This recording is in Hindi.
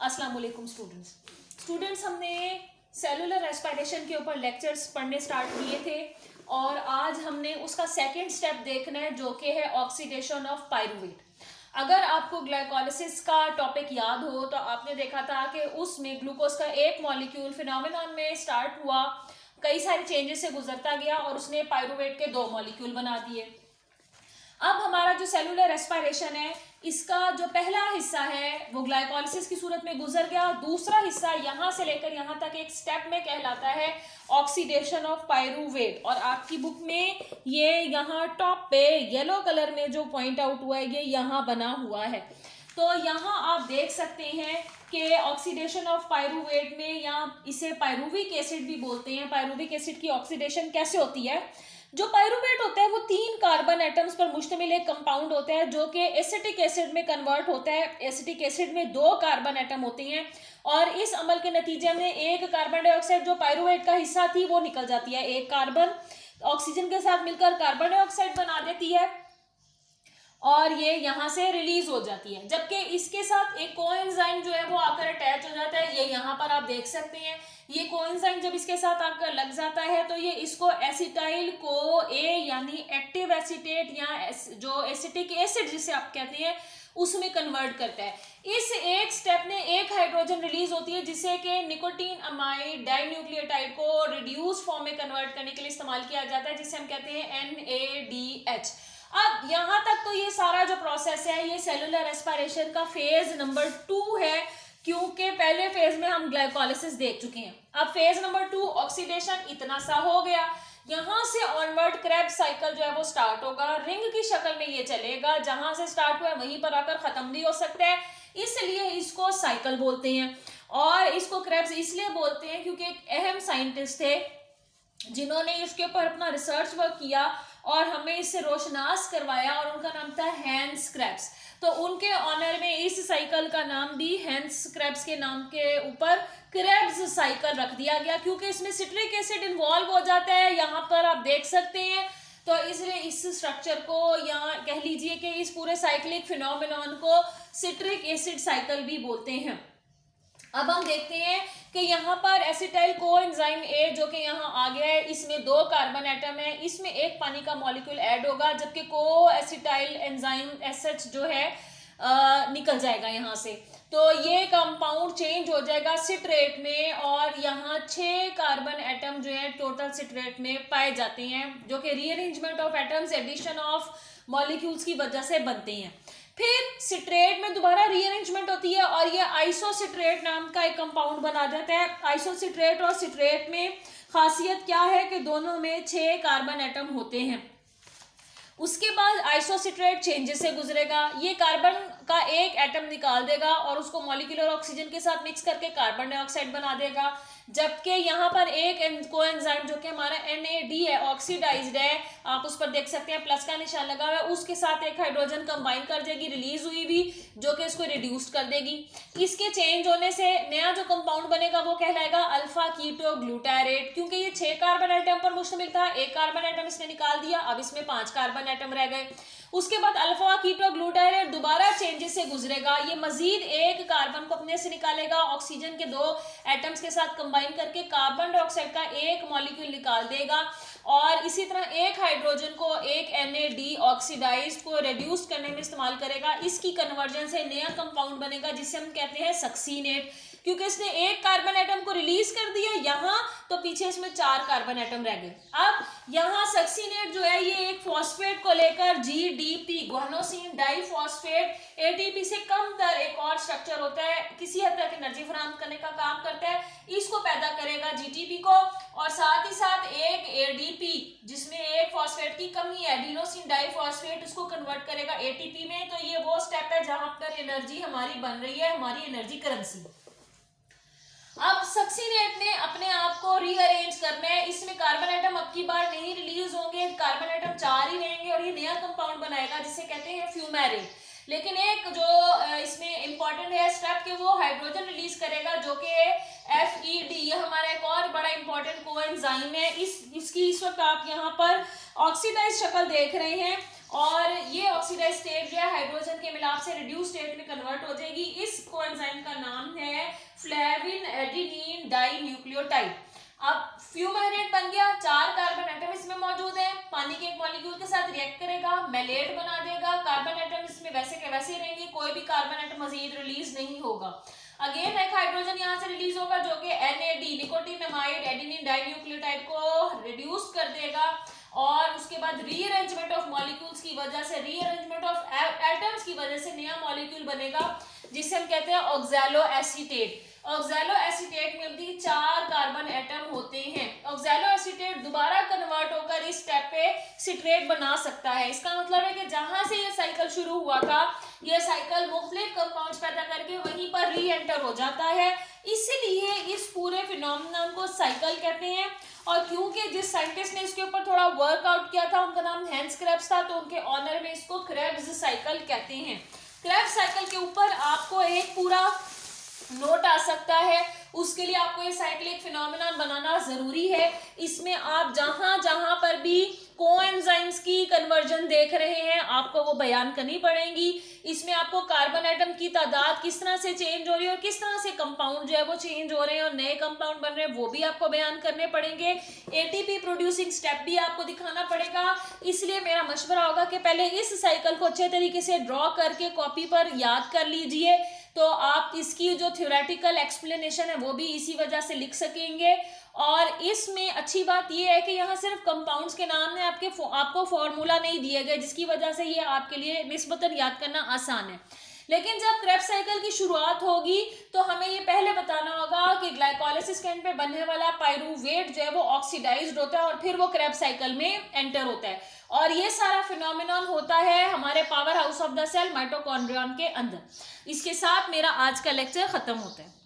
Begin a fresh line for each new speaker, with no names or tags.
अस्सलाम वालेकुम स्टूडेंट्स हमने सेलुलर रेस्पिरेशन के ऊपर लेक्चर्स पढ़ने स्टार्ट किए थे और आज हमने उसका सेकंड स्टेप देखना है जो कि है ऑक्सीडेशन ऑफ पायरुवेट। अगर आपको ग्लाइकोलिसिस का टॉपिक याद हो तो आपने देखा था कि उसमें ग्लूकोज का एक मॉलिक्यूल फिनोमेनन में स्टार्ट हुआ, कई सारे चेंजेस से गुजरता गया और उसने पायरुवेट के 2 मॉलिक्यूल बना दिए। अब हमारा जो सेलुलर रेस्पिरेशन है इसका जो पहला हिस्सा है वो ग्लाइकोलिसिस की सूरत में गुजर गया, दूसरा हिस्सा यहाँ से लेकर यहाँ तक एक स्टेप में कहलाता है ऑक्सीडेशन ऑफ पायरुवेट। और आपकी बुक में ये यहाँ टॉप पे येलो कलर में जो पॉइंट आउट हुआ है ये यहाँ बना हुआ है। तो यहाँ आप देख सकते हैं कि ऑक्सीडेशन ऑफ पायरुवेट में, या इसे पायरुविक एसिड भी बोलते हैं, पायरुविक एसिड की ऑक्सीडेशन कैसे होती है। जो पायरुवेट होता है वो 3 कार्बन एटम्स पर मुश्तमिल एक कंपाउंड होता है जो कि एसिटिक एसिड में कन्वर्ट होता है। एसिटिक एसिड में 2 कार्बन एटम होते हैं और इस अमल के नतीजे में एक कार्बन डाइऑक्साइड जो पायरुवेट का हिस्सा थी वो निकल जाती है। एक कार्बन ऑक्सीजन के साथ मिलकर कार्बन डाइऑक्साइड बना देती है और ये यहाँ से रिलीज हो जाती है, जबकि इसके साथ एक कोएंजाइम जो है वो आकर अटैच हो जाता है। ये यहाँ पर आप देख सकते हैं, ये कोएंजाइम जब इसके साथ आकर लग जाता है तो ये इसको एसिटाइल को ए यानी एक्टिव एसिटेट या जो एसिटिक एसिड जिसे आप कहते हैं उसमें कन्वर्ट करता है। इस एक स्टेप में एक हाइड्रोजन रिलीज होती है जिसे कि निकोटीन अमाइड डाइन्यूक्लियोटाइड को रिड्यूस फॉर्म में कन्वर्ट करने के लिए इस्तेमाल किया जाता है, जिसे हम कहते हैं NADH। अब यहाँ तक तो ये सारा जो प्रोसेस है ये सेलुलर रेस्पिरेशन का फेज नंबर 2 है, क्योंकि पहले फेज में हम ग्लाइकोलिसिस देख चुके हैं। अब फेज नंबर 2 ऑक्सीडेशन इतना सा हो गया, यहाँ से ऑनवर्ड क्रेब्स साइकिल जो है वो स्टार्ट होगा। रिंग की शक्ल में ये चलेगा, जहां से स्टार्ट हुआ है वहीं पर आकर खत्म भी हो सकता है, इसलिए इसको साइकिल बोलते हैं। और इसको क्रेब्स इसलिए बोलते हैं क्योंकि एक अहम साइंटिस्ट थे जिन्होंने इसके ऊपर अपना रिसर्च वर्क किया और हमें इससे रोशनास करवाया और उनका नाम था हैंस क्रेब्स। तो उनके ऑनर में इस साइकिल का नाम भी हैंस क्रेब्स के नाम के ऊपर क्रेब्स साइकिल रख दिया गया, क्योंकि इसमें सिट्रिक एसिड इन्वॉल्व हो जाता है। यहाँ पर आप देख सकते हैं, तो इसलिए इस स्ट्रक्चर को या कह लीजिए कि इस पूरे साइक्लिक फिनोमेनन को सिट्रिक एसिड साइकिल भी बोलते हैं। अब हम देखते हैं कि यहाँ पर एसिटाइल कोएंजाइम ए जो कि यहाँ आ गया है, इसमें 2 कार्बन एटम है, इसमें एक पानी का मॉलिक्यूल ऐड होगा, जबकि को एसिटाइल एंजाइम एसएच जो है निकल जाएगा यहाँ से। तो ये कंपाउंड चेंज हो जाएगा सिट्रेट में और यहाँ 6 कार्बन एटम जो है टोटल सिट्रेट में पाए जाते हैं, जो कि rearrangement of atoms addition of molecules की वजह से बनते हैं। फिर सिट्रेट में दोबारा रीअरेंजमेंट होती है और ये आइसोसिट्रेट नाम का एक कंपाउंड बना जाता है। आइसोसिट्रेट और सिट्रेट में खासियत क्या है कि दोनों में 6 कार्बन एटम होते हैं। उसके बाद आइसोसिट्रेट चेंजेस से गुजरेगा, ये कार्बन का एक एटम निकाल देगा और उसको मॉलिक्यूलर ऑक्सीजन के साथ मिक्स करके कार्बन डाइऑक्साइड बना देगा, जबकि यहाँ पर एक कोएंजाइम जो कि हमारा NAD है, ऑक्सीडाइज्ड है, आप उस पर देख सकते हैं प्लस का निशान लगा हुआ है, उसके साथ एक हाइड्रोजन कंबाइन कर देगी रिलीज हुई भी, जो कि इसको रिड्यूस कर देगी। इसके चेंज होने से नया जो कंपाउंड बनेगा वो कहलाएगा अल्फा कीटो ग्लूटारेट, क्योंकि ये 6 कार्बन एटम पर मुश्तमिल था, एक कार्बन एटम इसने निकाल दिया, अब इसमें 5 कार्बन एटम रह गए। उसके बाद अल्फा कीटो ग्लूटारेट दोबारा चेंजेस से गुजरेगा, ये मजीद एक कार्बन को अपने से निकालेगा, ऑक्सीजन के 2 एटम्स के साथ कंबाइन करके कार्बन डाइऑक्साइड का एक मॉलिक्यूल निकाल देगा और इसी तरह एक हाइड्रोजन को एक NAD ऑक्सीडाइज्ड को रिड्यूस करने में इस्तेमाल करेगा। इसकी कन्वर्जन से नया कंपाउंड बनेगा जिसे हम कहते हैं सक्सीनेट, क्योंकि इसने एक कार्बन एटम को रिलीज कर दिया यहाँ, तो पीछे इसमें 4 कार्बन एटम रह गए। अब यहाँ सक्सीनेट जो है ये एक फॉस्फेट को लेकर GDP गुआनोसिन डाइफॉस्फेट ATP से कम दर एक और स्ट्रक्चर होता है, किसी हद तक एनर्जी फराहम करने का काम करता है, इसको पैदा करेगा GTP को, और साथ ही साथ एक ADP जिसमें एक फॉस्फेट की कमी है एडिनोसिन डाइफॉस्फेट, उसको कन्वर्ट करेगा ATP में। तो ये वो स्टेप है जहां पर एनर्जी हमारी बन रही है, हमारी एनर्जी करेंसी। अब सक्सीनेट ने अपने आप को रीअरेंज करना है, इसमें कार्बन एटम अब की बार नहीं रिलीज होंगे, कार्बन एटम 4 ही रहेंगे और ये नया कंपाउंड बनाएगा जिसे कहते हैं फ्यूमेरेट। लेकिन एक जो इसमें इंपॉर्टेंट है स्टेप के वो हाइड्रोजन रिलीज करेगा जो कि FED, ये हमारा एक और बड़ा इंपॉर्टेंट कोएंजाइम है। इसकी इस वक्त आप यहाँ पर ऑक्सीडाइज शक्ल देख रहे हैं और ये ऑक्सीडाइज स्टेट जो है हाइड्रोजन के मिलाप से रिड्यूस स्टेट में कन्वर्ट हो जाएगी। इस कोएंजाइम का नाम है फ्लेविन एडेनिन डाई न्यूक्लियोटाइड। अब फ्यूमेरेट बन गया, 4 कार्बन एटम इसमें मौजूद है, पानी के एक मॉलिक्यूल के साथ रिएक्ट करेगा, मेलेट बना देगा, कार्बन एटम इसमें वैसे के वैसे ही रहेंगे, कोई भी कार्बन एटम मजीद रिलीज नहीं होगा। अगेन एक हाइड्रोजन यहाँ से रिलीज होगा जो कि NAD निकोटिनामाइड एडेनिन डाइन्यूक्लियोटाइड को रिड्यूस कर देगा, और उसके बाद रीअरेंजमेंट ऑफ मॉलिक्यूल्स की वजह से, रीअरेंजमेंट ऑफ एटम्स की वजह से नया मॉलिक्यूल बनेगा जिसे हम कहते हैं ऑक्सैलो एसीटेट। ऑक्सैलो एसीटेट में भी 4 कार्बन एटम होते हैं। ऑक्सैलो एसीटेट दोबारा कन्वर्ट होकर इस स्टेप पे सिट्रेट बना सकता है। इसका मतलब है कि जहां से ये साइकिल शुरू हुआ था, ये साइकिल मुख्तलिफ कंपाउंड्स पैदा करके वहीं पर री एंटर हो जाता है, इसलिए इस पूरे फिनोमेनन को साइकिल कहते हैं। और क्योंकि जिस साइंटिस्ट ने इसके ऊपर थोड़ा वर्कआउट किया था उनका नाम हैंस क्रेब्स था, तो उनके ऑनर में इसको क्रेब्स साइकिल कहते हैं। क्रेब्स साइकिल के ऊपर आपको एक पूरा नोट आ सकता है, उसके लिए आपको ये साइक्लिक फिनोमेनन बनाना जरूरी है। इसमें आप जहां जहां पर भी कोएंजाइम्स की कन्वर्जन देख रहे हैं आपको वो बयान करनी पड़ेगी। इसमें आपको कार्बन एटम की तादाद किस तरह से चेंज हो रही है और किस तरह से कंपाउंड जो है वो चेंज हो रहे हैं और नए कंपाउंड बन रहे हैं वो भी आपको बयान करने पड़ेंगे। एटीपी प्रोड्यूसिंग स्टेप भी आपको दिखाना पड़ेगा। इसलिए मेरा मशवरा होगा कि पहले इस साइकिल को अच्छे तरीके से ड्रॉ करके कॉपी पर याद कर लीजिए, तो आप इसकी जो थ्योरेटिकल एक्सप्लेनेशन है वो भी इसी वजह से लिख सकेंगे। और इसमें अच्छी बात यह है कि यहाँ सिर्फ कंपाउंड्स के नाम ने आपको फॉर्मूला नहीं दिए गए, जिसकी वजह से ये आपके लिए निस्बतन याद करना आसान है। लेकिन जब क्रेब्स साइकिल की शुरुआत होगी तो हमें ये पहले बताना होगा कि ग्लाइकोलाइसिस के एंड पे बनने वाला पाइरूवेट जो है वो ऑक्सीडाइज्ड होता है और फिर वो क्रेब्स साइकिल में एंटर होता है। और ये सारा फिनोमेनन होता है हमारे power house of the cell mitochondrion के अंदर। इसके साथ मेरा आज का लेक्चर खत्म होता है।